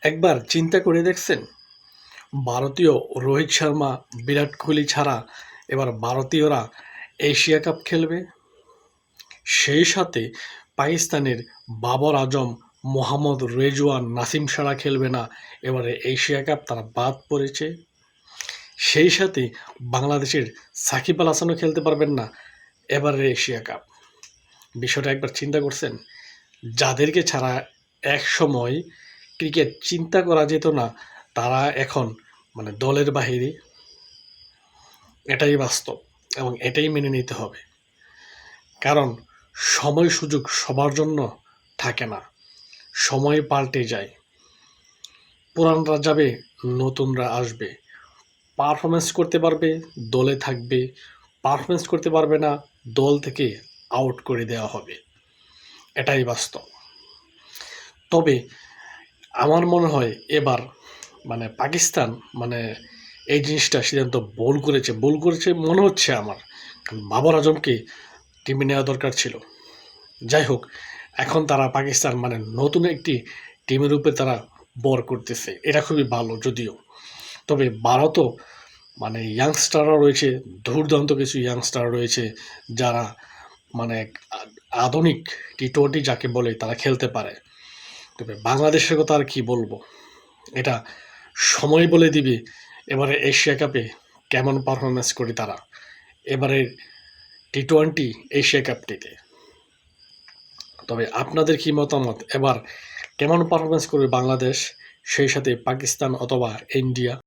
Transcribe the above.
একবার চিন্তা করে দেখছেন, ভারতীয় রোহিত শর্মা, বিরাট কোহলি ছাড়া এবার ভারতীয়রা এশিয়া কাপ খেলবে। সেই সাথে পাকিস্তানের বাবর আজম, মোহাম্মদ রেজওয়ান, নাসিম সারা খেলবে না, এবারে এশিয়া কাপ তারা বাদ পড়েছে। সেই সাথে বাংলাদেশের সাকিব আল হাসানও খেলতে পারবেন না এবারের এশিয়া কাপ। বিষয়টা একবার চিন্তা করছেন? যাদেরকে ছাড়া এক সময় ক্রিকেট চিন্তা করা যেত না, তারা এখন দলের বাহিরে। এটাই বাস্তব এবং এটাই মেনে নিতে হবে। কারণ সময় সুযোগ সবার জন্য থাকে না, সময় পাল্টে যায়। পুরানরা যাবে, নতুনরা আসবে। পারফরমেন্স করতে পারবে, দলে থাকবে। পারফরমেন্স করতে পারবে না, দল থেকে আউট করে দেওয়া হবে। এটাই বাস্তব। তবে আমার মনে হয় এবার পাকিস্তান এই জিনিসটা সিদ্ধান্ত ভুল করেছে মনে হচ্ছে আমার। কারণ বাবর আজমকে টিমে নেওয়া দরকার ছিল। যাই হোক, এখন তারা পাকিস্তান নতুন একটি টিমের উপরে তারা বর করতেছে, এটা খুবই ভালো যদিও। তবে ভারতও ইয়াংস্টাররা রয়েছে, দুর্দান্ত কিছু ইয়াংস্টার রয়েছে যারা আধুনিক টি-20 যাকে বলে তারা খেলতে পারে। তবে বাংলাদেশের কথা আর কি বলবো, এটা সময় বলে দিবে এবারে এশিয়া কাপে কেমন পারফরমেন্স করে তারা এবারে টি-20 এশিয়া কাপটিতে। তবে আপনাদের কি মতামত, এবার কেমন পারফরমেন্স করবে বাংলাদেশ, সেই সাথে পাকিস্তান অথবা ইন্ডিয়া?